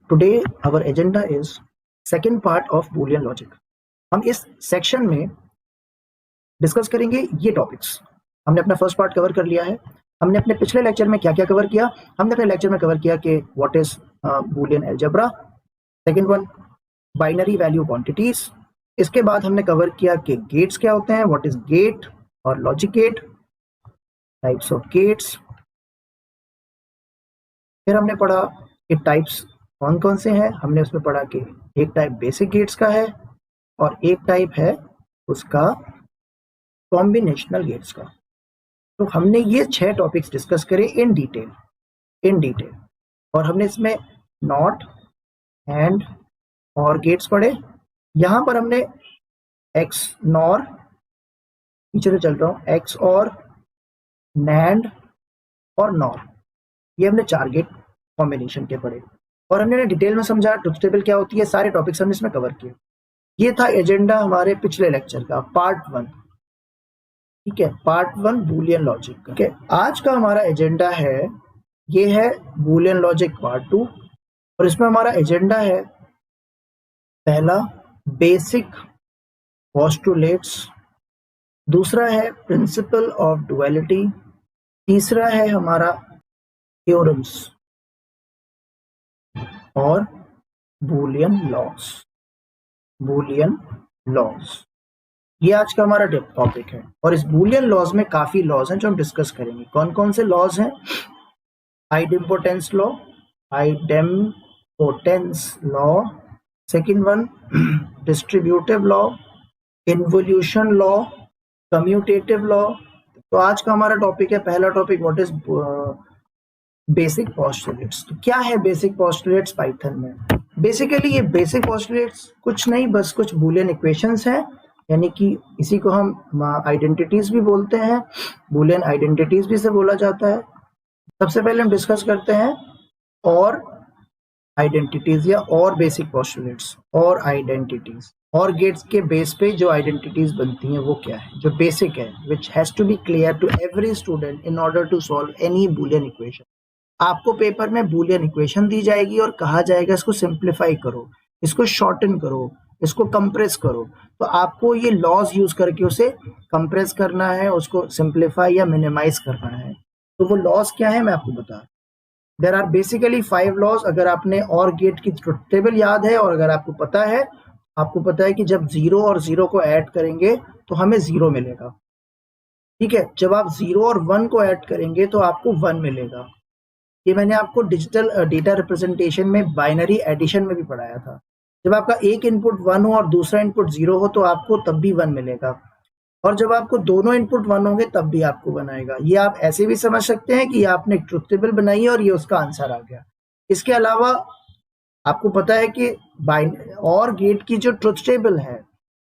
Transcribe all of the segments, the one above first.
Today our agenda is second part of Boolean logic. हम इस section में discuss करेंगे ये टॉपिक्स. हमने अपना फर्स्ट पार्ट कवर कर लिया है. हमने अपने पिछले लेक्चर में क्या क्या कवर किया. हमने अपने लेक्चर में कवर किया कि what is Boolean algebra. Second one binary value quantities. इसके बाद हमने कवर किया कि गेट्स क्या होते हैं, व्हाट इज गेट और logic gate, types of gates. फिर हमने पढ़ा कि टाइप्स कौन कौन से हैं. हमने उसमें पढ़ा कि एक टाइप बेसिक गेट्स का है और एक टाइप है उसका कॉम्बिनेशनल गेट्स का. तो हमने ये 6 टॉपिक्स डिस्कस करे इन डिटेल और हमने इसमें नॉट एंड और गेट्स पढ़े. यहाँ पर हमने एक्स नॉर, पीछे से चल रहा हूँ, एक्स और नैंड और नॉर, ये हमने 4 गेट कॉम्बिनेशन के पढ़े और हमने डिटेल में समझा ट्रुथ टेबल क्या होती है. सारे टॉपिक्स हमने इसमें कवर किए. ये था एजेंडा हमारे पिछले लेक्चर का, पार्ट 1. ठीक है, पार्ट 1 बूलियन लॉजिक का. ठीक है, आज का हमारा एजेंडा है, ये है बूलियन लॉजिक पार्ट 2 और इसमें हमारा एजेंडा है पहला बेसिक पोस्टुलेट्स, दूसरा है प्रिंसिपल ऑफ डुअलिटी, तीसरा है हमारा थ्योरम्स और बूलियन लॉज. ये आज का हमारा टॉपिक है और इस बूलियन लॉज में काफी लॉज हैं जो हम डिस्कस करेंगे. कौन कौन से लॉज हैं? Idempotence law, second one distributive law, involution law, commutative law. तो आज का हमारा टॉपिक है, पहला topic what is basic postulates. तो क्या है बेसिक पोस्टुलेट्स पाइथन में? बेसिकली ये बेसिक पोस्टुलेट्स कुछ नहीं, बस कुछ बूलियन इक्वेशंस हैं, यानी कि इसी को हम आइडेंटिटीज भी बोलते हैं, बूलियन आइडेंटिटीज भी से बोला जाता है. सबसे पहले हम डिस्कस करते हैं और आइडेंटिटीज या और बेसिक पोस्टुलेट्स और आइडेंटिटीज और गेट्स के बेस पे जो आइडेंटिटीज बनती हैं वो क्या है, जो बेसिक है, which has to be clear to every student in order to solve any Boolean equation. आपको पेपर में बूलियन इक्वेशन दी जाएगी और कहा जाएगा इसको सिंप्लीफाई करो, इसको शॉर्टन करो, इसको कंप्रेस करो. तो आपको ये लॉज यूज करके उसे कंप्रेस करना है, उसको सिंप्लीफाई या मिनिमाइज करना है. तो वो लॉज क्या है मैं आपको बता. There are basically 5 laws. अगर आपने और गेट की ट्रुथ टेबल याद है और अगर आपको पता है कि जब 0 और 0 को ऐड करेंगे तो हमें 0 मिलेगा. ठीक है, जब आप 0 और 1 को ऐड करेंगे तो आपको 1 मिलेगा. ये मैंने आपको डिजिटल डेटा रिप्रेजेंटेशन में बाइनरी एडिशन में भी पढ़ाया था. जब आपका एक इनपुट 1 हो और दूसरा इनपुट 0 हो तो आपको तब भी 1 मिलेगा, और जब आपको दोनों इनपुट 1 होंगे तब भी आपको 1 आएगा. ये आप ऐसे भी समझ सकते हैं कि आपने एक ट्रुथ टेबल बनाई है और ये उसका आंसर आ गया. इसके अलावा आपको पता है कि और गेट की जो ट्रुथ टेबल है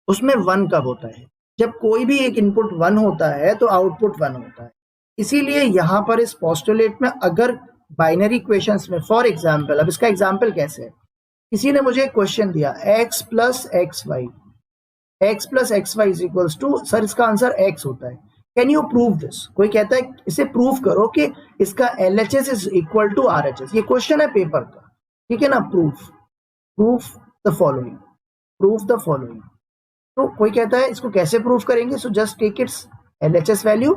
उसमें 1 कब होता है? जब कोई भी एक इनपुट 1 होता है तो आउटपुट 1 होता है. इसीलिए यहाँ पर इस पोस्टुलेट में अगर बाइनरी इक्वेशंस में, फॉर एग्जाम्पल, अब इसका एग्जाम्पल कैसे है, किसी ने मुझे एक क्वेश्चन दिया x plus x y is equals to, sir इसका आंसर x होता है, कैन यू प्रूव दिस? कोई कहता है इसे प्रूव करो कि इसका LHS is equal to RHS. ये क्वेश्चन है पेपर का, ठीक है ना. Proof the following. तो कोई कहता है इसको कैसे प्रूव करेंगे? So just take its LHS value.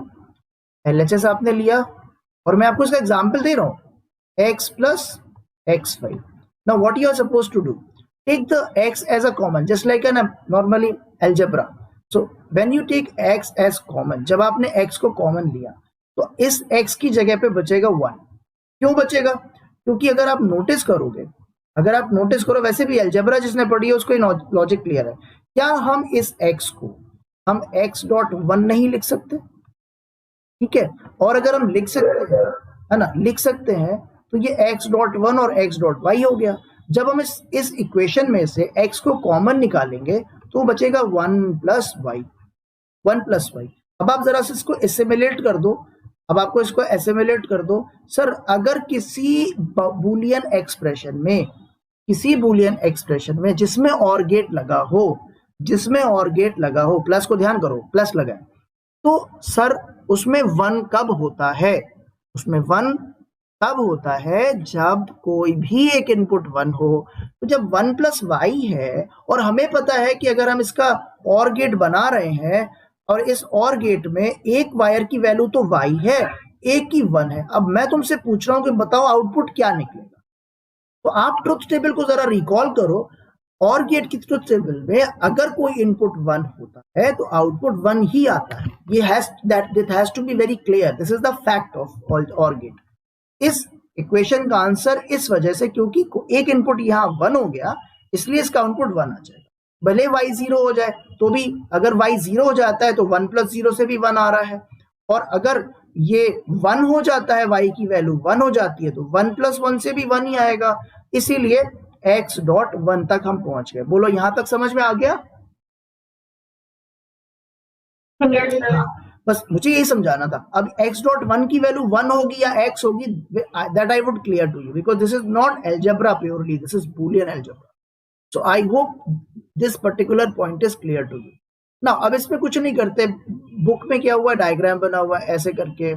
LHS आपने लिया और मैं आपको इसका एग्जाम्पल दे रहा हूँ, x plus x y. Now what you are supposed to do? Take the x as a common, just like an normally algebra. So when you take x as common, जब आपने x को common लिया तो इस x की जगह पे बचेगा 1. क्यों बचेगा? क्योंकि अगर आप नोटिस करो, वैसे भी अलजेब्रा जिसने पढ़ी है उसको लॉजिक क्लियर है. क्या हम इस x को हम x.1 नहीं लिख सकते? ठीक है, और अगर हम लिख सकते हैं, है ना, लिख सकते हैं, तो ये x.1 और x.y हो गया. जब हम इस इक्वेशन में से x को कॉमन निकालेंगे तो बचेगा 1 प्लस वाई. अब आप जरा से इसको एसिमिलेट कर दो. सर अगर किसी बूलियन एक्सप्रेशन में जिसमें और गेट लगा हो, प्लस को ध्यान करो, प्लस लगा है, तो सर उसमें 1 कब होता है? उसमें 1 तब होता है जब कोई भी एक इनपुट 1 हो। तो जब 1 प्लस वाई है और हमें पता है कि अगर हम इसका और गेट बना रहे हैं और इस और गेट में एक वायर की वैल्यू तो वाई है, एक की 1 है। अब मैं तुमसे पूछ रहा हूं कि बताओ आउटपुट क्या निकलेगा। तो आप ट्रुथ टेबल को जरा रिकॉल करो। और गेट की ट्रुथ टेबल में अगर कोई इनपुट 1 होता है तो आउटपुट 1 ही आता है। ये has to be very clear. This is the fact of OR gate. इस इक्वेशन का आंसर इस वजह से क्योंकि एक इनपुट यहाँ 1 हो गया, इसलिए इसका आउटपुट 1 आ जाएगा। भले y 0 हो जाए तो भी, अगर y 0 हो जाता है तो 1 प्लस 0 से भी 1 आ रहा है, और अगर ये 1 हो जाता है, y की वैल्यू 1 हो जाती है तो 1 प्लस 1 से भी 1 ही आएगा। इसीलिए x डॉट 1 तक हम पहुंच गए। बोलो यहां तक समझ में आ गया? बस मुझे यही समझाना था। अब x डॉट 1 की वैल्यू 1 होगी या x होगी, that I would clear to you, because this is not algebra purely, this is Boolean algebra. So I hope this particular point is clear to you. ना अब इसमें कुछ नहीं करते, बुक में क्या हुआ, डायग्राम बना हुआ है ऐसे करके,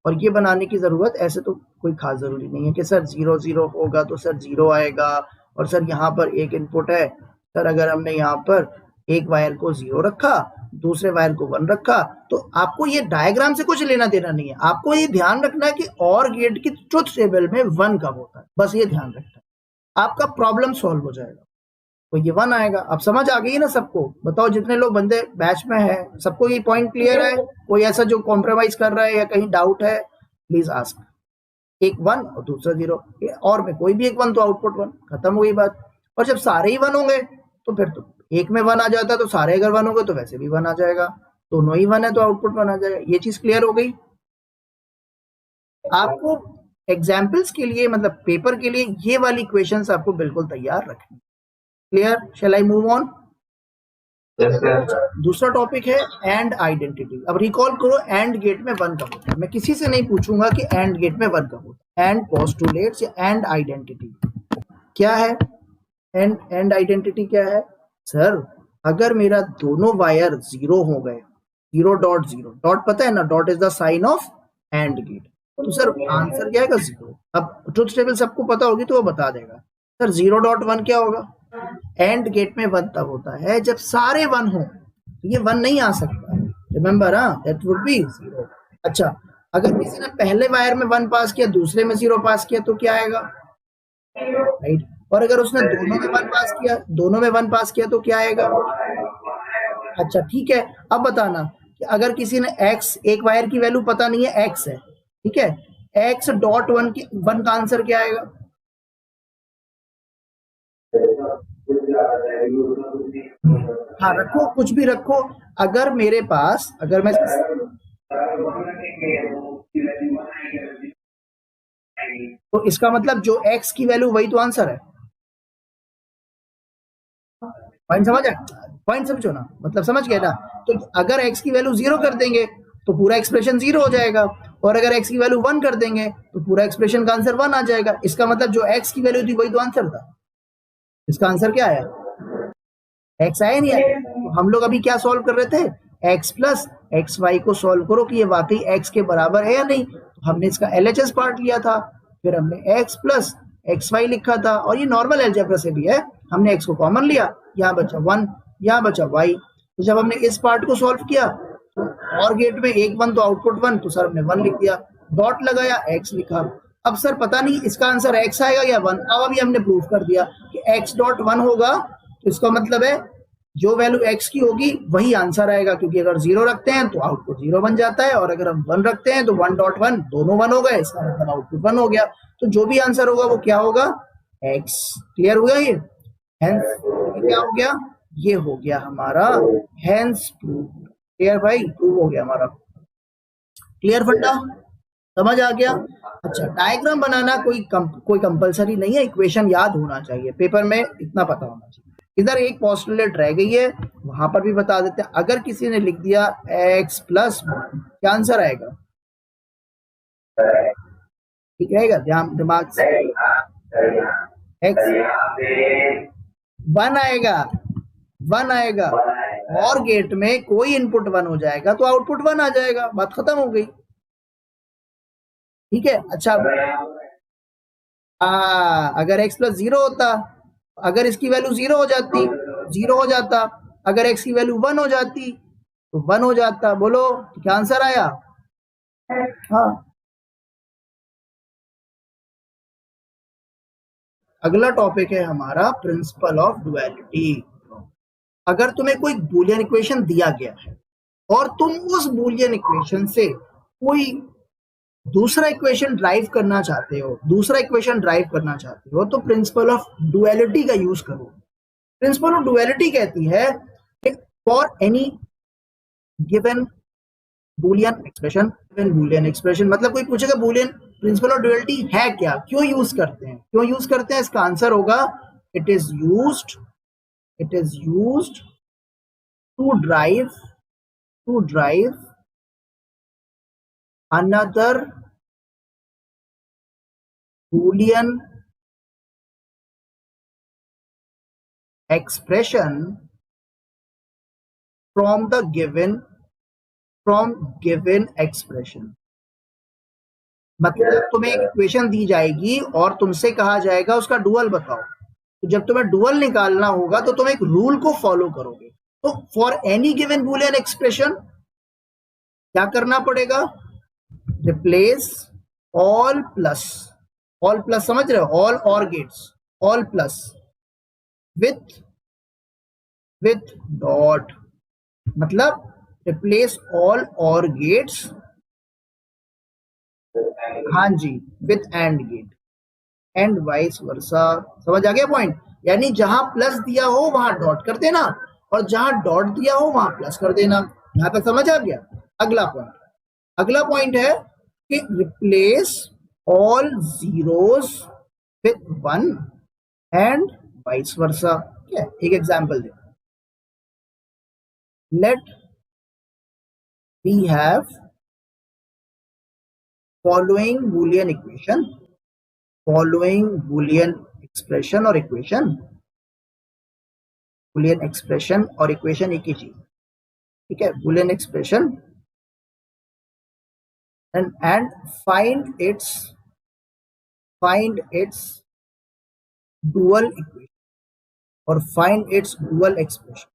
और ये बनाने की जरूरत, ऐसे तो कोई खास जरूरी नहीं है कि सर 0 0 होगा तो सर 0 आएगा, और सर यहाँ पर एक इनपुट है, सर अगर हमने यहाँ पर एक वायर को 0 रखा, दूसरे वायर को 1 रखा, तो आपको ये डायग्राम से कुछ लेना देना नहीं है। आपको ये ध्यान रखना है कि और गेट की ट्रुथ टेबल में 1 कब होता है, बस ये ध्यान रखना है, आपका प्रॉब्लम सॉल्व हो जाएगा। तो ये 1 आएगा। अब समझ आ गई ना सबको? बताओ जितने लोग बंदे बैच में हैं, सबको ये पॉइंट क्लियर है? कोई ऐसा जो कॉम्प्रोमाइज कर रहा है या कहीं डाउट है, प्लीज आस्क। एक 1 और दूसरा 0, और में कोई भी एक 1 तो आउटपुट 1, खत्म हुई बात। और जब सारे ही 1 होंगे तो फिर तो एक में 1 आ जाता है, तो सारे अगर 1 होंगे तो वैसे भी 1 आ जाएगा, दोनों ही 1 है तो आउटपुट 1 आ जाएगा। ये चीज क्लियर हो गई आपको? एग्जाम्पल्स के लिए, मतलब पेपर के लिए, ये वाली क्वेश्चंस आपको बिल्कुल तैयार रखनी। Clear? Shall I move on? दूसरा टॉपिक है एंड आइडेंटिटी। अब रिकॉल करो, एंड गेट में 1 कब होता है। मैं किसी से नहीं पूछूंगा कि एंड गेट में 1 कब होता है। एंड पोस्टुलेट्स या एंड आइडेंटिटी क्या है? एंड आइडेंटिटी क्या है? सर अगर मेरा दोनों वायर 0 हो गए, 0 डॉट 0, डॉट पता है ना, dot is the sign of and gate, तो सर आंसर क्या आएगा? 0। अब ट्रुथ टेबल सबको पता होगी तो वो बता देगा। सर 0 डॉट 1 क्या होगा? एंड गेट में 1 तब होता है जब सारे 1 हो, ये 1 नहीं आ सकता। Remember, that would be 0। अच्छा, अगर किसी ने पहले वायर में 1 पास किया, दूसरे में 0 पास किया, तो क्या आएगा? राइट। और अगर उसने दोनों में 1 पास किया, दोनों में 1 पास किया, तो क्या आएगा? अच्छा ठीक है, अब बताना कि अगर किसी ने x, एक वायर की वैल्यू पता नहीं है, x है, ठीक है, x डॉट 1 का आंसर क्या आएगा? हाँ रखो, कुछ भी रखो। अगर मेरे पास, अगर मैं, तो इसका मतलब जो x की वैल्यू वही तो आंसर है। पॉइंट समझ आया? पॉइंट समझो ना, मतलब समझ गए ना? तो अगर x की वैल्यू 0 कर देंगे तो पूरा एक्सप्रेशन 0 हो जाएगा, और अगर x की वैल्यू 1 कर देंगे तो पूरा एक्सप्रेशन का आंसर 1 आ जाएगा। इसका मतलब जो x की वैल्यू थी वही तो आंसर था। इसका आंसर क्या आया? x आया नहीं आया? तो हम लोग अभी क्या सॉल्व कर रहे थे? x प्लस एक्स वाई को सॉल्व करो कि ये वाकई x के बराबर है या नहीं। तो हमने इसका LHS पार्ट लिया था, फिर हमने x प्लस एक्स वाई लिखा था, और ये नॉर्मल एल्जेब्रा से भी है। हमने x को कॉमन लिया, यहाँ बचा 1, यहाँ बचा y। तो जब हमने इस पार्ट को सॉल्व किया तो और गेट में एक 1 तो आउटपुट 1, तो सर हमने 1 लिख दिया, डॉट लगाया, x लिखा। अब सर पता नहीं इसका आंसर x आएगा या 1। अब अभी हमने प्रूव कर दिया कि x डॉट 1 होगा, तो इसका मतलब है जो वैल्यू x की होगी वही आंसर आएगा, क्योंकि अगर 0 रखते हैं तो आउटपुट 0 बन जाता है, और अगर हम 1 रखते हैं तो 1 डॉट 1, दोनों 1 हो गए, इसका मतलब आउटपुट 1 हो गया। तो जो भी आंसर होगा वो क्या होगा? x। क्लियर हुआ ये? हेंस क्या हो गया? ये हो गया हमारा हेंस प्रूव। क्लियर भाई? प्रूव हो गया हमारा। क्लियर फंडा? समझ आ गया? अच्छा, डायग्राम बनाना कोई कंपलसरी नहीं है, इक्वेशन याद होना चाहिए, पेपर में इतना पता होना चाहिए। इधर एक पोस्टुलेट रह गई है, वहां पर भी बता देते हैं। अगर किसी ने लिख दिया x प्लस, क्या आंसर आएगा? ठीक रहेगा? ध्यान दिमाग से, x 1 आएगा, 1 आएगा, और गेट में कोई इनपुट 1 हो जाएगा तो आउटपुट 1 आ जाएगा, बात खत्म हो गई। ठीक है? अच्छा, अगर x प्लस 0 होता, अगर इसकी वैल्यू 0 हो जाती, 0 हो जाता, अगर x की वैल्यू 1 हो जाती तो 1 हो जाता। बोलो तो क्या आंसर आया? हाँ। अगला टॉपिक है हमारा प्रिंसिपल ऑफ डुअलिटी। अगर तुम्हें कोई बूलियन इक्वेशन दिया गया है और तुम उस बूलियन इक्वेशन से कोई दूसरा इक्वेशन ड्राइव करना चाहते हो, तो प्रिंसिपल ऑफ डुअलिटी का यूज करो। प्रिंसिपल ऑफ डुअलिटी कहती है कि for any given Boolean expression, मतलब कोई पूछेगा बूलियन प्रिंसिपल ऑफ डुअलिटी है क्या, क्यों यूज करते हैं, इसका आंसर होगा it is used to drive another Boolean expression from given expression। मतलब तुम्हें एक इक्वेशन दी जाएगी और तुमसे कहा जाएगा उसका डुअल बताओ। तो जब तुम्हें डुअल निकालना होगा तो तुम एक रूल को फॉलो करोगे। तो for any given Boolean expression क्या करना पड़ेगा? रिप्लेस ऑल प्लस समझ रहे हो, all OR gates, all plus with dot, मतलब रिप्लेस ऑल और गेट्स, हाँ जी, with AND gate, and vice versa. समझ आ गया पॉइंट? यानी जहां प्लस दिया हो वहां डॉट कर देना और जहां डॉट दिया हो वहां प्लस कर देना। यहां तक समझ आ गया? अगला पॉइंट है कि replace all zeros with 1 and vice versa. एक एग्जांपल दे, let we have following Boolean expression और इक्वेशन एक ही चीज, ठीक है? Boolean expression and find its dual equation और find its dual expression।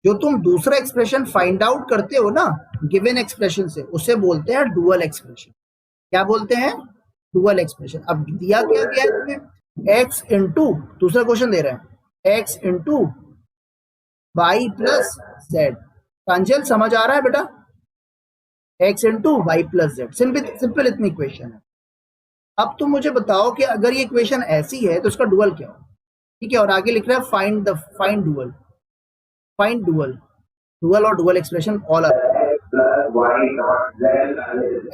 जो तुम दूसरा एक्सप्रेशन फाइंड आउट करते हो ना गिवन एक्सप्रेशन से, उसे बोलते हैं डुअल एक्सप्रेशन। क्या बोलते हैं? Dual expression. अब दिया क्या गया है तुम्हें? x इंटू, दूसरा क्वेश्चन दे रहे हैं, x into Y plus Z. Pranjal समझ आ रहा है बेटा? x into Y plus Z, simple इतनी इक्वेशन है। अब तुम मुझे बताओ कि अगर ये इक्वेशन ऐसी है तो इसका डुअल क्या हो, ठीक है? और आगे लिख रहा है फाइंड डुअल और dual expression all are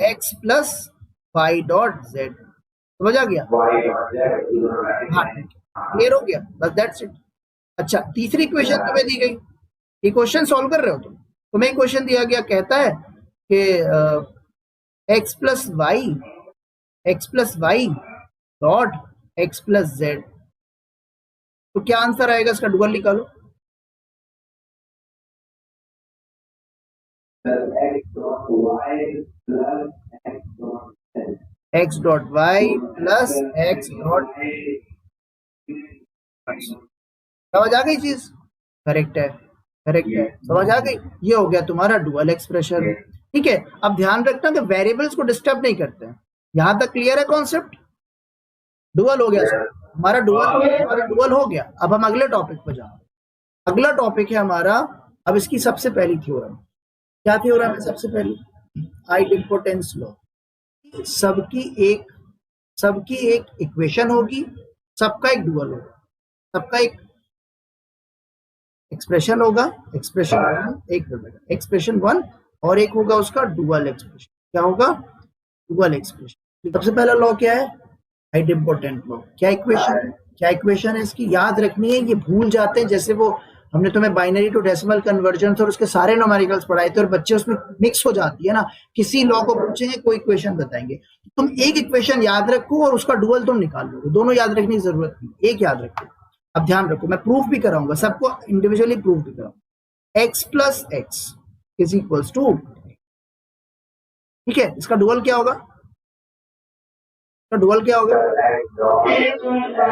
x plus y dot z. समझ आ गया? हाँ, क्लियर हो गया, बस दैट्स इट। अच्छा, तीसरी इक्वेशन तुम्हें दी गई, ये क्वेश्चन सॉल्व कर रहे हो तुम्हें इक्वेशन दिया गया, कहता है कि x plus y dot x plus z. तो क्या आंसर आएगा? इसका डुअल निकालो। X dot y plus x dot, समझ आ गई चीज? करेक्ट है। समझ आ गई? ये हो गया तुम्हारा डुअल एक्सप्रेशन, ठीक है? अब ध्यान रखना कि वेरिएबल्स को डिस्टर्ब नहीं करते हैं। यहां तक क्लियर है कॉन्सेप्ट? डुअल हो गया सर, हमारा डुअल हो गया। अब हम अगले टॉपिक पर जाओ। अगला टॉपिक है हमारा, अब इसकी सबसे पहली थ्योरम। क्या थ्योरम है सबसे पहली? आइडेम्पोटेंस लॉ। सबकी एक इक्वेशन होगी, सबका एक डुअल होगा, सबका एक एक्सप्रेशन होगा, एक्सप्रेशन वन और एक होगा उसका डुअल एक्सप्रेशन। क्या होगा? Dual expression. सबसे पहला लॉ क्या है? Idempotent law. क्या इक्वेशन है इसकी? याद रखनी है, ये भूल जाते हैं। जैसे वो हमने तुम्हें बाइनरी टू डेसिमल कन्वर्जन और उसके सारे न्यूमेरिकल्स पढ़ाए थे और बच्चे उसमें मिक्स हो जाती है ना, किसी लॉ को पूछेंगे कोई इक्वेशन बताएंगे, तुम एक इक्वेशन याद रखो और उसका डुअल तुम निकाल लोगे। दोनों याद रखने की जरूरत नहीं, एक याद रखो। अब ध्यान रखो, मैं प्रूफ भी कराऊंगा, सबको इंडिविजुअली प्रूफ भी कराऊंगा। x plus x is equals to, ठीक है? इसका डुअल क्या होगा? तो डुअल क्या होगा,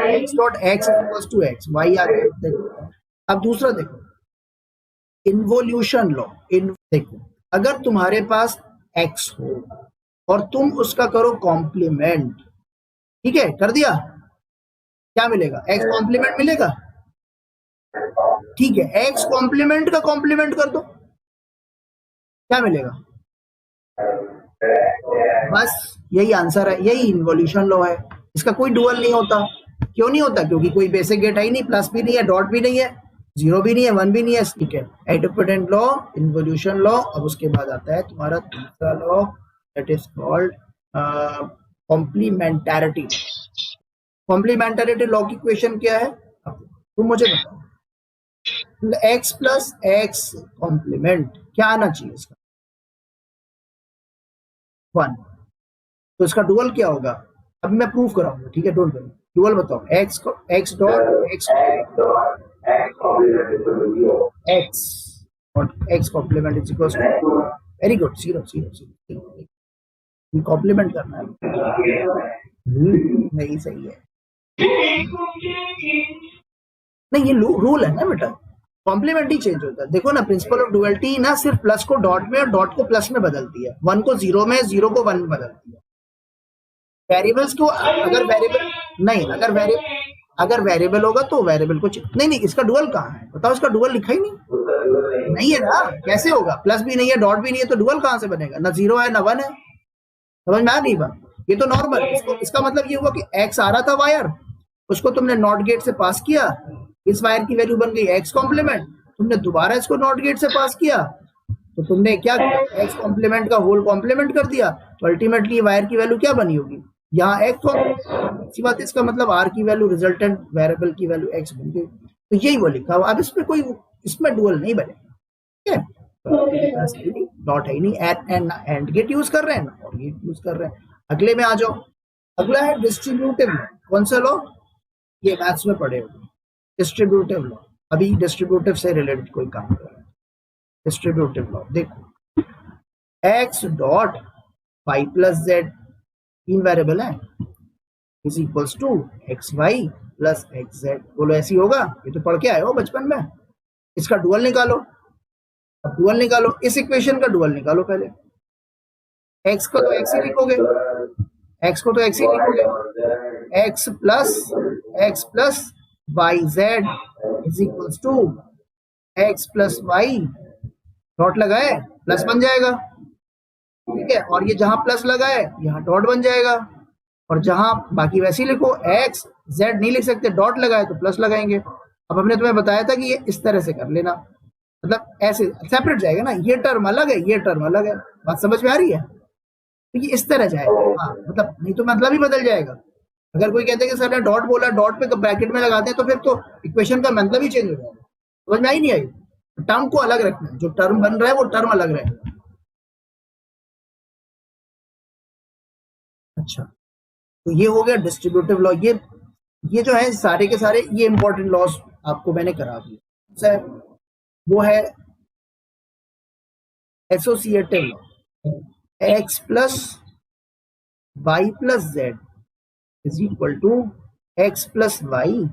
X dot x equals to x, Y आ गया। देखो अब दूसरा देखो, इन्वोल्यूशन लॉ। देखो अगर तुम्हारे पास एक्स हो और तुम उसका करो कॉम्प्लीमेंट, ठीक है, कर दिया, क्या मिलेगा, एक्स कॉम्प्लीमेंट मिलेगा। ठीक है, एक्स कॉम्प्लीमेंट का कॉम्प्लीमेंट कर दो, क्या मिलेगा, बस यही आंसर है, यही इन्वोल्यूशन लॉ है। इसका कोई डुअल नहीं होता। क्यों नहीं होता, क्योंकि कोई बेसिक गेट है ही नहीं, प्लस भी नहीं है, डॉट भी नहीं है, जीरो भी नहीं है, वन भी नहीं है। ठीक है, आइडोपोटेंट लॉ, इन्वोल्यूशन लॉ। अब उसके बाद आता है तुम्हारा तीसरा law, that is called complementarity. Complementarity law की इक्वेशन क्या है, तुम मुझे बताओ। एक्स प्लस एक्स कॉम्प्लीमेंट क्या आना चाहिए इसका, वन। तो इसका डुअल क्या होगा, अब मैं प्रूव कराऊंगा, ठीक है, डोंट वरी। डुअल बताओ, एक्स को एक्स डॉट एक्स एक्स और x complement is equal to, very good, zero zero zero, complement करना है। नहीं सही है, नहीं ये रूल है ना बेटा, कॉम्प्लीमेंट ही चेंज होता है। देखो ना, प्रिंसिपल ऑफ डुअलिटी ना सिर्फ प्लस को डॉट में और डॉट को प्लस में बदलती है, वन को जीरो में, जीरो को वन में बदलती है। वेरिएबल्स को अगर वेरिएबल नहीं, अगर वेरिएबल होगा तो वेरिएबल को नहीं नहीं, इसका डुअल कहाँ है बताओ, इसका डुअल लिखा ही नहीं है ना, कैसे होगा, प्लस भी नहीं है, डॉट भी नहीं है, तो डुअल कहाँ से बनेगा, ना जीरो है ना वन है। समझ में आ नहीं बात, ये तो नॉर्मल। इसका मतलब ये हुआ कि एक्स आ रहा था वायर, उसको तुमने नॉट गेट से पास किया, इस वायर की वैल्यू बन गई एक्स कॉम्प्लीमेंट, तुमने दोबारा इसको नॉट गेट से पास किया, तो तुमने क्या किया, एक्स कॉम्प्लीमेंट का होल कॉम्प्लीमेंट कर दिया, तो अल्टीमेटली वायर की वैल्यू क्या बनी होगी, यहाँ एक्स इसी बात। इसका मतलब आर की वैल्यू, रिजल्टेंट वेरिएबल की वैल्यू एक्स बन गई, तो यही वो लिखा हुआ। अब इसमें कोई, इसमें डुअल नहीं बनेगा, ठीक है, डॉट है ही नहीं, एंड गेट यूज कर रहे हैं ना, और गेट यूज कर रहे हैं। अगले में आ जाओ, अगला है डिस्ट्रीब्यूटिव लॉ। कौन सा लॉ, ये मैथ्स में पढ़े होंगे, डिस्ट्रीब्यूटिव लॉ। अभी डिस्ट्रीब्यूटिव से रिलेटेड कोई काम कर रहे हैं, डिस्ट्रीब्यूटिव लॉ देखो, x dot y plus z, तीन वेरिएबल है, is equals to x y plus x z. बोलो ऐसी होगा, ये तो पढ़ के आए हो बचपन में। इसका डुअल निकालो, अब डुअल निकालो, इस इक्वेशन का डुअल निकालो पहले। एक्स को तो एक्स ही लिखोगे, एक्स को तो एक्स ही लिखोगे, x plus y z is equals to x plus y, dot लगाए प्लस बन जाएगा, ठीक है, और ये जहां प्लस लगा है यहाँ डॉट बन जाएगा, और जहां बाकी वैसे ही लिखो, एक्स जेड नहीं लिख सकते, डॉट लगाए तो प्लस लगाएंगे। अब हमने तुम्हें बताया था कि ये इस तरह से कर लेना, मतलब ऐसे सेपरेट जाएगा ना, ये टर्म अलग है, ये टर्म अलग है, बात समझ में आ रही है, तो ये इस तरह जाएगा। हाँ मतलब, नहीं तो मतलब ही बदल जाएगा। अगर कोई कहते हैं कि सर ने डॉट बोला, डॉट पे ब्रैकेट में लगाते हैं, तो फिर तो इक्वेशन का मतलब ही चेंज हो जाएगा। समझ में आई नहीं आई, टर्म को अलग रखना है, जो टर्म बन रहा है वो टर्म अलग रहेगा। अच्छा, तो ये हो गया डिस्ट्रीब्यूटिव लॉ। ये जो है सारे के सारे ये इंपॉर्टेंट लॉज आपको मैंने करा दिए। वो है associative law, x plus y plus z is equal to x plus y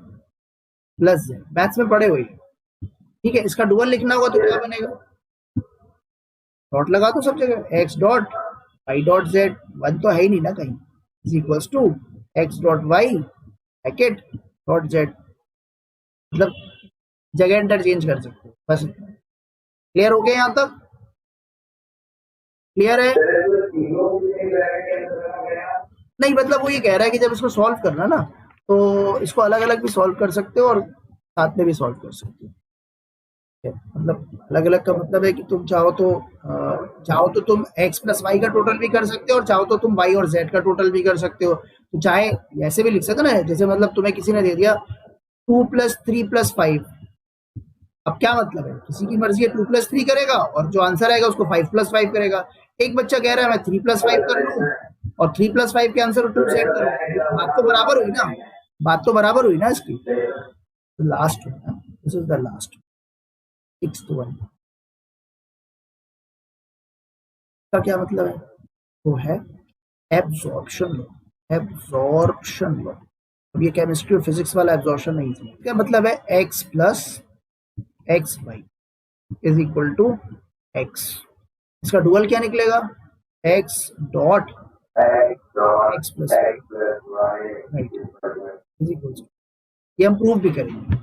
plus z, maths में पढ़े हुए, ठीक है। इसका डुअल लिखना होगा तो क्या बनेगा, डॉट लगा दो सब जगह, x dot y dot z, one तो है ही नहीं ना कहीं, is equals to x dot y bracket dot z, मतलब जगह इंटरचेंज कर सकते हो बस। क्लियर हो गया यहाँ तक, क्लियर है। नहीं मतलब वो ये कह रहा है कि जब इसको सॉल्व करना ना, तो इसको अलग अलग भी सॉल्व कर सकते हो और साथ में भी सॉल्व कर सकते हो। मतलब अलग अलग का मतलब है कि तुम चाहो तो तुम x प्लस वाई का टोटल भी कर सकते हो, और चाहो तो तुम y और z का टोटल भी कर सकते हो। तो चाहे ऐसे भी लिख सकते ना, जैसे मतलब तुम्हें किसी ने दे दिया 2 प्लस 3 प्लस 5, अब क्या मतलब है, किसी की मर्जी है 2 प्लस 3 करेगा, और जो आंसर आएगा उसको 5 प्लस 5 करेगा। एक बच्चा कह रहा है मैं 3 प्लस 5 कर लूँ और 3 प्लस 5 के आंसर 2 सेट कर, बात तो बराबर हुई ना, बात तो बराबर हुई ना इसकी। Last this is the last, sixth one का क्या मतलब है, वो है एब्जॉर्प्शन लॉ। Absorption law. अब ये केमिस्ट्री और फिजिक्स वाला एब्जॉर्प्शन नहीं है। क्या मतलब है? x plus x y is equal to x। इसका डुअल क्या निकलेगा? x dot x plus right is equal to, ये हम प्रूव भी करेंगे।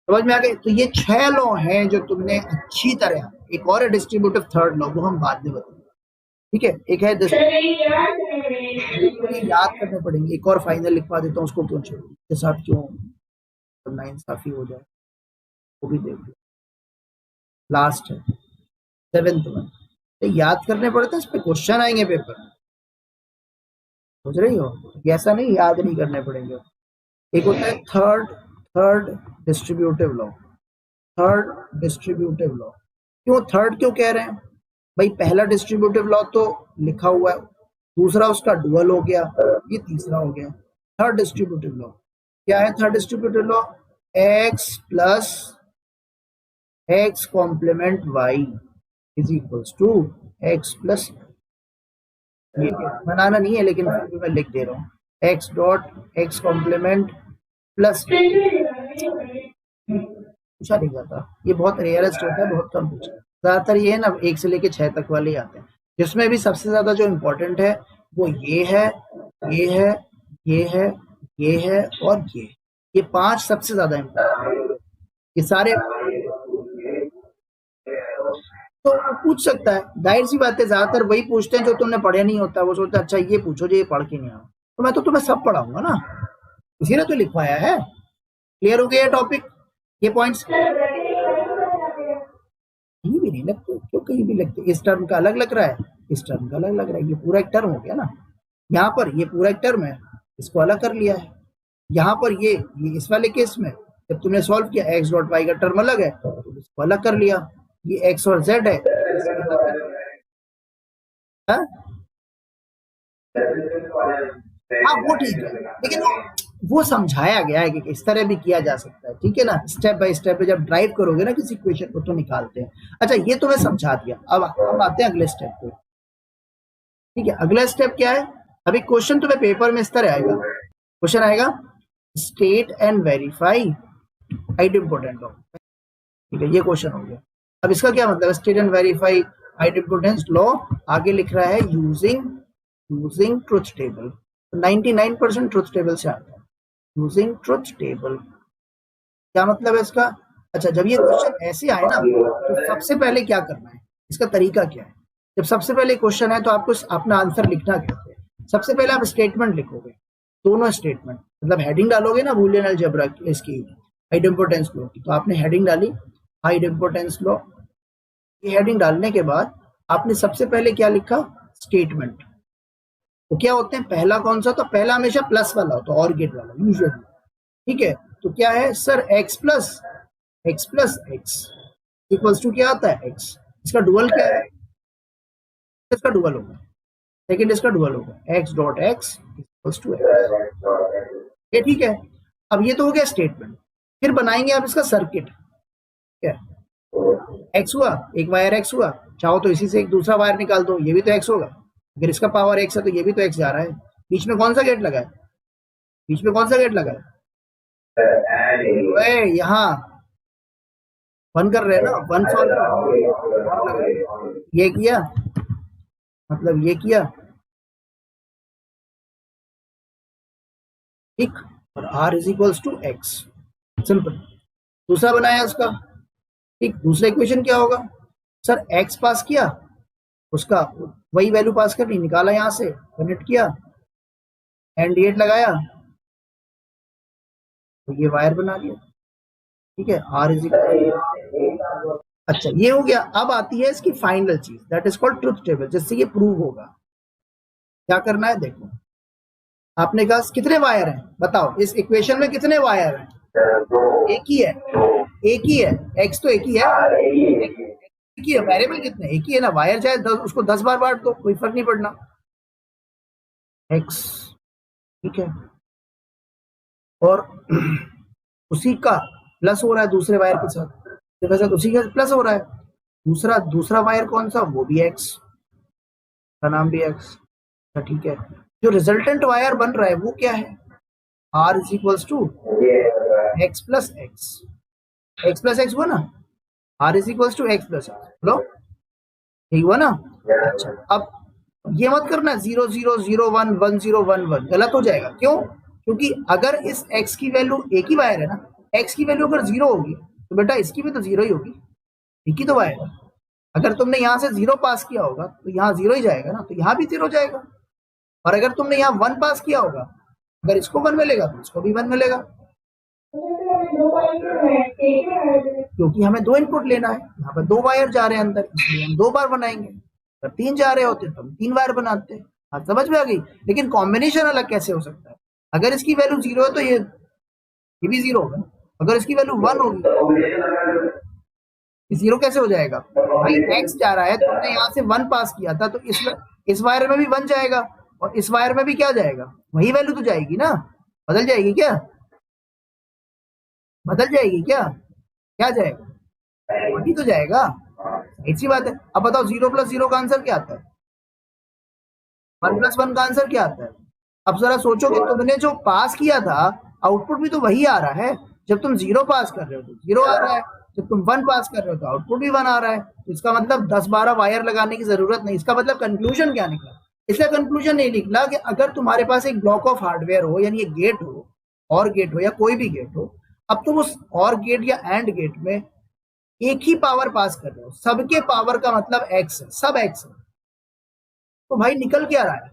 समझ में आ गई? तो ये 6 लॉ हैं जो तुमने अच्छी तरह, एक और है डिस्ट्रीब्यूटिव थर्ड लॉ, वो हम बाद में बताएंगे। ठीक है, एक है याद करने पड़ेंगे। एक और फाइनल लिखवा देता हूँ, उसको क्यों छोड़ू, के साथ क्यों ना इंसाफी हो जाए, वो भी देख लो। लास्ट है 7th वन, याद करने पड़ते हैं, इस पे क्वेश्चन आएंगे पेपर में, समझ रही हो? ऐसा नहीं याद नहीं करने पड़ेंगे। एक होता है third distributive law. Third distributive law, क्यों थर्ड क्यों कह रहे हैं भाई? पहला डिस्ट्रीब्यूटिव लॉ तो लिखा हुआ है, दूसरा उसका डुअल हो गया, ये तीसरा हो गया। थर्ड डिस्ट्रीब्यूटिव लॉ क्या है? Third distributive law x plus x complement y is equals to x plus, ये बनाना नहीं है लेकिन फिर भी मैं लिख दे रहा हूँ, x dot x complement plus, पूछा नहीं जाता, ये बहुत रेयरेस्ट होता है, बहुत कम पूछा। ज्यादातर ये है ना 1 से लेके 6 तक वाले आते हैं, जिसमें भी सबसे ज्यादा जो इम्पोर्टेंट है वो ये है, ये है, ये है, ये है और ये 5 सबसे ज्यादा इम्पोर्टेंट। ये सारे तो पूछ सकता है, जाहिर सी बात है, ज्यादातर वही पूछते हैं जो तुमने पढ़े नहीं होता। वो सोचते हैं अच्छा ये पूछो जो ये पढ़ के नहीं आया, तो मैं तो तुम्हें सब पढ़ाऊंगा ना, इसीलिए तो लिखवाया है। क्लियर हो गया टॉपिक? ये पॉइंट्स कहीं भी नहीं लगते, क्यों कहीं भी लगते? इस टर्म का अलग लग रहा है, इस टर्म का अलग लग रहा है, ये पूरा एक टर्म हो गया ना। यहाँ पर ये पूरा एक टर्म है, इसको अलग कर लिया है। यहाँ पर ये इस वाले केस में जब तुमने सॉल्व किया x डॉट वाई का टर्म अलग है तो इसको अलग कर लिया, ये x और z है। हाँ वो ठीक है, लेकिन वो समझाया गया है कि इस तरह भी किया जा सकता है, ठीक है ना। स्टेप बाय स्टेप जब ड्राइव करोगे ना किसी इक्वेशन को तो निकालते हैं। अच्छा ये तो मैं समझा दिया, अब हम आते हैं अगले स्टेप पे। ठीक है, अगला स्टेप क्या है? अभी क्वेश्चन तुम्हें पेपर में इस तरह आएगा, क्वेश्चन आएगा स्टेट एंड वेरीफाई आइडेंटिपोटेंट लॉ। ठीक है, ये क्वेश्चन हो गया। अब इसका क्या मतलब है? स्टेट एंड वेरीफाई आइडेंटिपोटेंस लॉ, आगे लिख रहा है using truth table. 99% truth table से आता है, यूजिंग ट्रुथ टेबल। क्या मतलब है इसका? अच्छा, जब ये क्वेश्चन ऐसे आए ना तो सबसे पहले क्या करना है, इसका तरीका क्या है? जब सबसे पहले क्वेश्चन है तो आपको अपना आंसर लिखना कैसे है? सबसे पहले आप स्टेटमेंट लिखोगे, दोनों स्टेटमेंट, मतलब हेडिंग डालोगे ना बूलियन अलजेब्रा इसकी आइडेंटिपोटेंस लॉ की, तो आपने हेडिंग डाली आइडेंटिपोटेंस लॉ। ये हेडिंग डालने के बाद आपने सबसे पहले क्या लिखा? स्टेटमेंट। तो क्या होते हैं, पहला कौन सा? तो पहला हमेशा प्लस वाला होता है, और गेट वाला यूजुअली। ठीक है, तो क्या है sir? x plus x equals to क्या आता है? x। इसका डुअल क्या है? इसका डुअल होगा, सेकेंड इसका डुअल होगा, x dot x equals to x. ये ठीक है। अब ये तो हो गया स्टेटमेंट, फिर बनाएंगे आप इसका सर्किट। क्या x हुआ, एक वायर x हुआ, चाहो तो इसी से एक दूसरा वायर निकाल दो, ये भी तो x होगा। अगर इसका पावर x है तो ये भी तो x जा रहा है। बीच में कौन सा गेट लगा है? बीच में कौन सा गेट लगा है? यहाँ वन कर रहे हैं ना, वन सॉल्व। ये किया, मतलब ये किया, ठीक, और r is equals to x, simple. दूसरा बनाया उसका, ठीक। दूसरा इक्वेशन क्या होगा? सर x पास किया, उसका वही वैल्यू पास करनी, निकाला यहाँ से, कनेक्ट किया, एंड गेट लगाया, तो ये वायर बना लिया। ठीक है, r इज इक्वल। अच्छा ये हो गया। अब आती है इसकी फाइनल चीज, that is called truth table, जिससे ये प्रूव होगा। क्या करना है देखो, आपने कहा कितने वायर हैं, बताओ इस इक्वेशन में कितने वायर हैं? एक ही है, एक ही है, x तो एक ही है, एक ही है, वेरिएबल कितने? एक ही है ना, वायर चाहे 10, उसको 10 बार बांट दो, कोई फर्क नहीं पड़ना, x। ठीक है, और उसी का प्लस हो रहा है दूसरे वायर के साथ, तो उसी का प्लस हो रहा है। दूसरा वायर कौन सा? वो भी x का नाम भी x। ठीक है, जो रिजल्टेंट वायर बन रहा है वो क्या है, R is equals to x plus x हुआ ना, R is equals to x plus x, बोलो ठीक हुआ ना। अच्छा, अब ये मत करना 0 0 0 1 1 0 1 1, गलत हो जाएगा। क्यों? क्योंकि अगर इस x की वैल्यू, एक ही वायर है ना, x की वैल्यू अगर 0 होगी तो बेटा इसकी भी तो 0 ही होगी, एक ही तो वायर है। अगर तुमने यहाँ से 0 पास किया होगा तो यहाँ 0 ही जाएगा ना, तो यहाँ भी 0 जाएगा। और अगर तुमने यहाँ 1 पास किया होगा, अगर इसको 1 मिलेगा तो इसको भी 1 मिलेगा, क्योंकि हमें 2 इनपुट लेना है। यहाँ पर 2 वायर जा रहे हैं अंदर, इसलिए हम 2 बार बनाएंगे। अगर 3 जा रहे होते तो हम 3 वायर बनाते। हाँ, समझ में आ गई। लेकिन कॉम्बिनेशन अलग कैसे हो सकता है? अगर इसकी वैल्यू 0 है तो ये भी 0 होगा। अगर इसकी वैल्यू 1 होगी, 0 कैसे हो जाएगा भाई? x जा रहा है, तुमने यहाँ से 1 पास किया था, तो इस वायर में भी 1 जाएगा और इस वायर में भी क्या जाएगा, वही वैल्यू तो जाएगी ना। बदल जाएगी क्या? बदल जाएगी क्या? क्या जाएगा? वही तो जाएगा, ऐसी बात है। अब बताओ 0 प्लस 0 का आंसर क्या आता है? 1 प्लस 1 का आंसर क्या आता है? अब जरा सोचो कि तुमने जो पास किया था, आउटपुट भी तो वही आ रहा है। जब तुम 0 पास कर रहे हो तो 0 आ रहा है, जब तुम 1 पास कर रहे हो तो आउटपुट भी 1 आ रहा है। तो इसका मतलब 10-12 वायर लगाने की जरूरत नहीं। इसका मतलब कंक्लूजन क्या निकला? इसका कंक्लूजन ये निकला कि अगर तुम्हारे पास एक ब्लॉक ऑफ हार्डवेयर हो, यानी एक गेट हो, और गेट हो या कोई भी गेट हो, अब तुम उस और गेट या एंड गेट में एक ही पावर पास कर रहे हो, सबके पावर का मतलब x है, सब x है, तो भाई निकल क्या रहा है?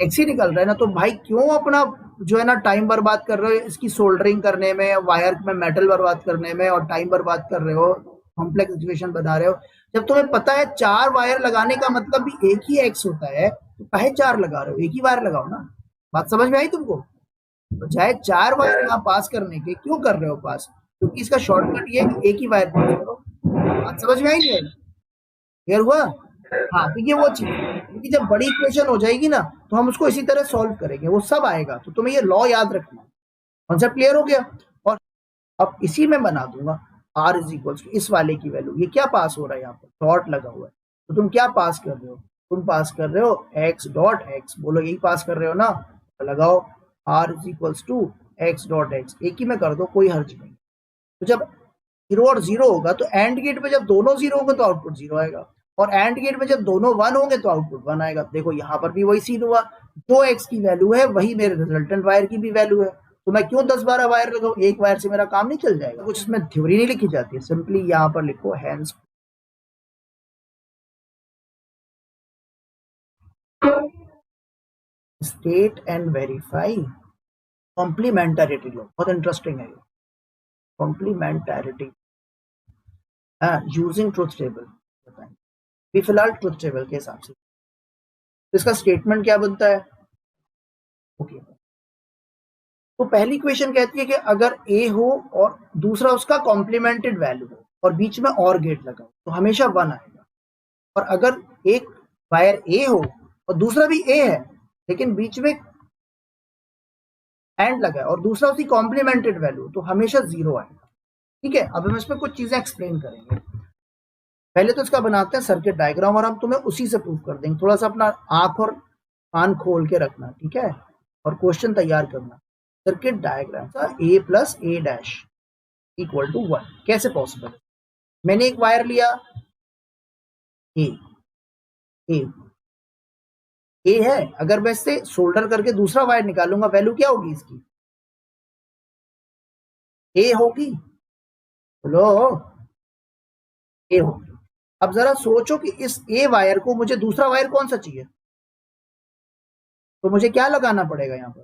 x ही निकल रहा है ना। तो भाई क्यों अपना जो है ना टाइम बर्बाद कर रहे हो इसकी सोल्डरिंग करने में, वायर में मेटल बर्बाद करने में, और टाइम बर्बाद कर रहे हो, कॉम्प्लेक्स सिचुएशन बना रहे हो, जब तुम्हें पता है 4 वायर लगाने का मतलब भी एक ही x होता है, तो काहे 4 लगा रहे हो? एक ही वायर लगाओ ना। बात समझ में आई तुमको? तो चाहे 4 वायर यहाँ पास करने के, क्यों कर रहे हो पास? क्योंकि इसका शॉर्टकट ये है कि एक ही वायर पास करो। बात समझ में आई नहीं आई? क्लियर हुआ? हाँ, तो ये वो चीज है, क्योंकि जब बड़ी इक्वेशन हो जाएगी ना तो हम उसको इसी तरह सॉल्व करेंगे, वो सब आएगा। तो तुम्हें ये लॉ याद रखना। कॉन्सेप्ट क्लियर हो गया? और अब इसी में बना दूंगा r इज इक्वल टू इस वाले की वैल्यू। ये क्या पास हो रहा है? यहाँ पर डॉट लगा हुआ है, तो तुम क्या पास कर रहे हो? तुम पास कर रहे हो x डॉट x, बोलो यही पास कर रहे हो ना, तो लगाओ r is equal to x dot x, एक ही में कर दो, कोई हर्ज नहीं। तो जब 0 और 0 होगा तो एंड गेट में जब दोनों 0 होंगे तो आउटपुट 0 आएगा, और एंड गेट में जब दोनों 1 होंगे तो आउटपुट 1 आएगा। देखो यहाँ पर भी वही सीन हुआ, जो x की वैल्यू है वही मेरे रिजल्टेंट वायर की भी वैल्यू है। तो मैं क्यों 10-12 वायर लगाऊं? एक वायर से मेरा काम नहीं चल जाएगा? कुछ इसमें थ्योरी नहीं लिखी जाती है, सिंपली यहाँ पर लिखो hence state and verify complementarity law. बहुत इंटरेस्टिंग है ये कॉम्प्लीमेंटरिटी, यूजिंग ट्रुथ टेबल। बताएं भी फिलहाल ट्रुथ टेबल के हिसाब से तो इसका स्टेटमेंट क्या बनता है? ओके, तो पहली इक्वेशन कहती है कि अगर ए हो और दूसरा उसका कॉम्प्लीमेंटेड वैल्यू हो और बीच में और गेट लगा हो तो हमेशा 1 आएगा। और अगर एक वायर ए हो और दूसरा भी ए है लेकिन बीच में एंड लगा है और दूसरा उसकी कॉम्प्लीमेंटेड वैल्यू, तो हमेशा 0 आएगा। ठीक है, अब हम इसमें कुछ चीजें एक्सप्लेन करेंगे। पहले तो इसका बनाते हैं सर्किट डायग्राम और हम तुम्हें उसी से प्रूव कर देंगे। थोड़ा सा अपना आंख और कान खोल के रखना, ठीक है, और क्वेश्चन तैयार करना। Circuit diagram a plus a dash equal to 1 कैसे पॉसिबल? मैंने एक वायर लिया a है, अगर मैं इससे सोल्डर करके दूसरा वायर निकालूंगा वैल्यू क्या होगी इसकी? a होगी, बोलो a होगी। अब जरा सोचो कि इस a वायर को मुझे दूसरा वायर कौन सा चाहिए, तो मुझे क्या लगाना पड़ेगा? यहाँ पर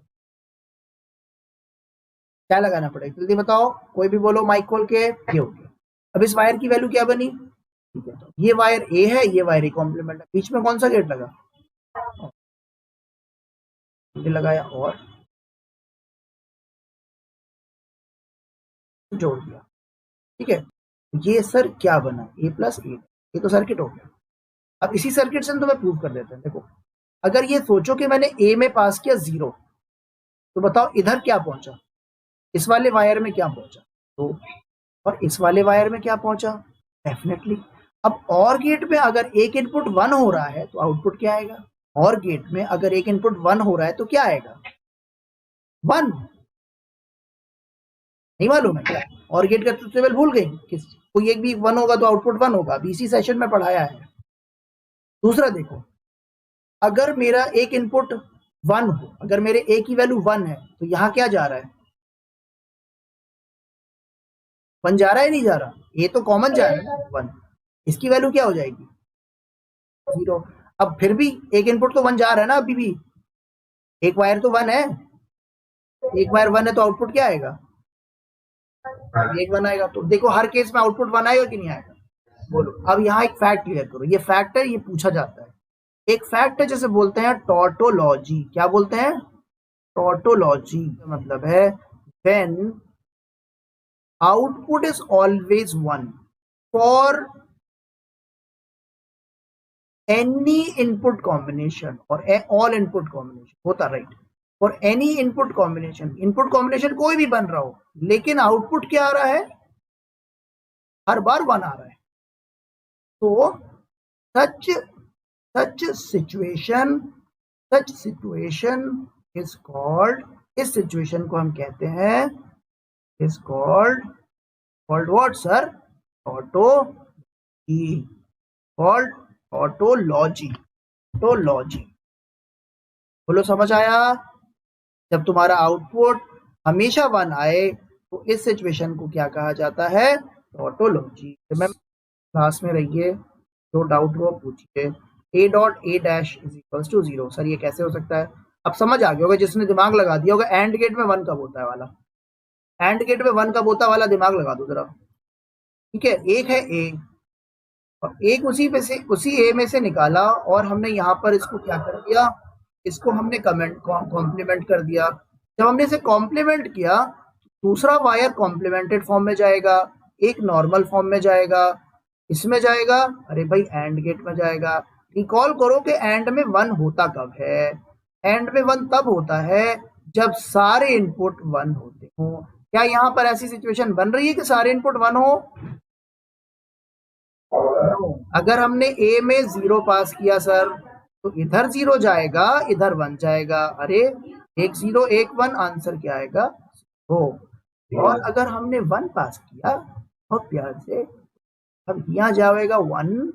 क्या लगाना पड़ेगा? जल्दी बताओ, कोई भी बोलो माइक खोल के। ये हो गया। अब इस वायर की वैल्यू क्या बनी? ठीक है, तो ये वायर ए है, ये वायर ए कॉम्प्लीमेंट है, बीच में कौन सा गेट लगा? ये लगाया और जोड़ दिया। ठीक है, ये सर क्या बना? ए प्लस ए, ये तो सर्किट हो गया। अब इसी सर्किट से हम तुम्हें प्रूव कर देते हैं। देखो, अगर ये सोचो कि मैंने ए में पास किया 0, तो बताओ इधर क्या पहुंचा? इस वाले वायर में क्या पहुंचा? 2, और इस वाले वायर में क्या पहुंचा? डेफिनेटली। अब और गेट में अगर एक इनपुट 1 हो रहा है तो आउटपुट क्या आएगा? और गेट में अगर एक इनपुट 1 हो रहा है तो क्या आएगा? 1। नहीं मालूम है क्या? और गेट का ट्रुथ टेबल भूल गई? किस कोई एक भी 1 होगा तो आउटपुट 1 होगा, बीसी सेशन में पढ़ाया है। दूसरा देखो, अगर मेरा एक इनपुट 1 हो, अगर मेरे ए की वैल्यू 1 है तो यहां क्या जा रहा है? 1 जा रहा है नहीं जा रहा? ए तो कॉमन जा रहा है 1, इसकी वैल्यू क्या हो जाएगी? 0। अब फिर भी एक इनपुट तो 1 जा रहा है ना, अभी भी एक वायर तो 1 है, एक वायर 1 है तो आउटपुट क्या आएगा? एक 1 आएगा। तो देखो हर केस में आउटपुट 1 आएगा कि नहीं आएगा? बोलो। अब यहाँ एक फैक्ट क्लियर करो, ये फैक्ट है, ये पूछा जाता है। एक फैक्ट है जिसे बोलते हैं टॉटोलॉजी। क्या बोलते हैं? टॉटोलॉजी का मतलब है when output is always 1 for any input combination और ऑल इनपुट कॉम्बिनेशन होता, right? For any input combination, input combination कोई भी बन रहा हो, लेकिन आउटपुट क्या आ रहा है? हर बार 1 आ रहा है। तो such situation is called, इस सिचुएशन को हम कहते हैं, is called what sir? Tautology. बोलो समझ आया? जब तुम्हारा आउटपुट हमेशा 1 आए तो इस सिचुएशन को क्या कहा जाता है? टॉटोलॉजी। मैम क्लास में रहिए, जो डाउट हो पूछिए। a dot a dash is equals to 0। Sir ये कैसे हो सकता है? अब समझ आ गया होगा, जिसने दिमाग लगा दिया होगा। एंड गेट में 1 कब होता है वाला, एंड गेट में 1 कब होता वाला दिमाग लगा दो जरा। ठीक है, एक है a और एक उसी ए में से निकाला और हमने यहाँ पर इसको क्या कर दिया? इसको हमने कॉम्प्लीमेंट कर दिया। जब हमने इसे कॉम्प्लीमेंट किया, दूसरा वायर कॉम्प्लीमेंटेड फॉर्म में जाएगा, एक नॉर्मल फॉर्म में जाएगा, इसमें जाएगा, अरे भाई एंड गेट में जाएगा। रिकॉल करो कि एंड में 1 होता कब है? एंड में 1 तब होता है जब सारे इनपुट 1 होते हो। क्या यहाँ पर ऐसी सिचुएशन बन रही है कि सारे इनपुट 1 हो? अगर हमने ए में 0 पास किया सर, तो इधर 0 जाएगा, इधर 1 जाएगा। अरे एक 0 एक 1, आंसर क्या आएगा? 0। और अगर हमने 1 पास किया बहुत प्यार से, अब यहाँ जाएगा 1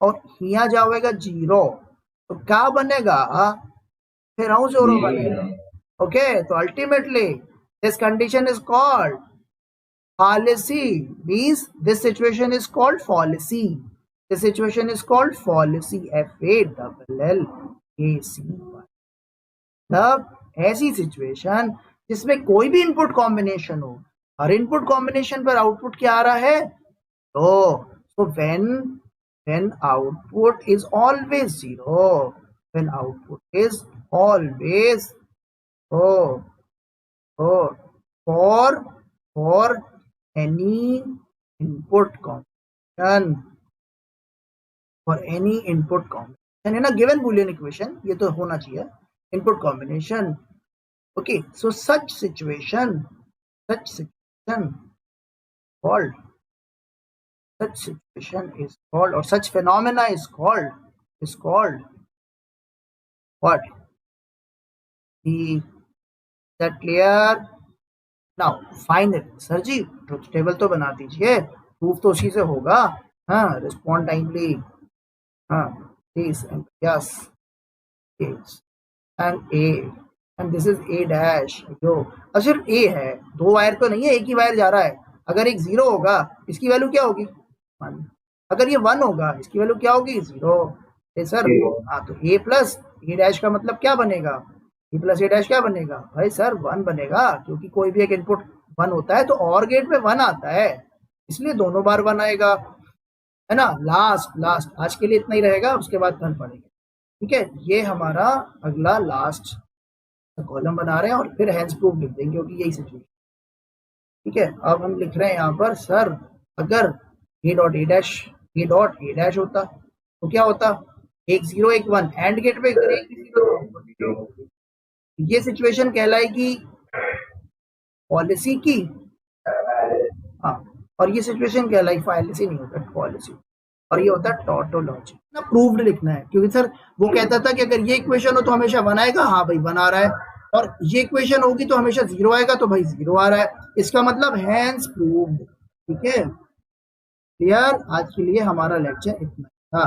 और यहाँ जाएगा 0, तो क्या बनेगा? फिर हाउ 0 बनेगा। ओके, तो ultimately this condition is called fallacy, means this situation is called fallacy. This situation is called fallacy. FALLACY। मतलब ऐसी सिचुएशन जिसमें कोई भी इनपुट कॉम्बिनेशन हो, हर इनपुट कॉम्बिनेशन पर आउटपुट क्या आ रहा है? So when output is always 0, when output is always for any input combination, for any input combination in a given Boolean equation, ये तो होना चाहिए input combination. Okay, so such situation called, such situation is called, or such phenomena is called what? Is that clear? Now finally, sir ji truth table तो बना दीजिए, proof तो उसी से होगा। हाँ, रिस्पॉन्ड टाइमली। हाँ, please and yes and A and this is a dash. जो सिर्फ ए है, 2 वायर तो नहीं है, एक ही वायर जा रहा है। अगर एक 0 होगा, इसकी वैल्यू क्या होगी? 1। अगर ये 1 होगा, इसकी वैल्यू क्या होगी? 0। सर हाँ, तो ए प्लस ए डैश का मतलब क्या बनेगा? ए प्लस ए डैश क्या बनेगा? भाई सर 1 बनेगा, क्योंकि कोई भी एक इनपुट 1 होता है तो और गेट में 1 आता है, इसलिए दोनों बार 1 आएगा, है ना। लास्ट आज के लिए इतना ही रहेगा, उसके बाद कल पढ़ेंगे। ठीक है, ये हमारा अगला लास्ट कॉलम बना रहे हैं और फिर हैंस प्रूफ लिख देंगे, क्योंकि यही सिचुएशन। ठीक है, अब हम लिख रहे हैं यहाँ पर, सर अगर ए डॉट ए डैश होता तो क्या होता? एक 0 एक 1, एंड गेट पे अगर एक 0, ये सिचुएशन कहलाएगी पॉलिसी की। हाँ, और ये सिचुएशन कहलाई फाइलेसी नहीं होता, पॉलिसी। और ये होता है टॉटोलॉजी ना। प्रूव्ड लिखना है, क्योंकि सर वो कहता था कि अगर ये इक्वेशन हो तो हमेशा 1 आएगा, हाँ भाई 1 आ रहा है, और ये इक्वेशन होगी तो हमेशा 0 आएगा, तो भाई 0 आ रहा है, इसका मतलब हैंस प्रूव्ड। ठीक है, क्लियर? आज के लिए हमारा लेक्चर इतना था।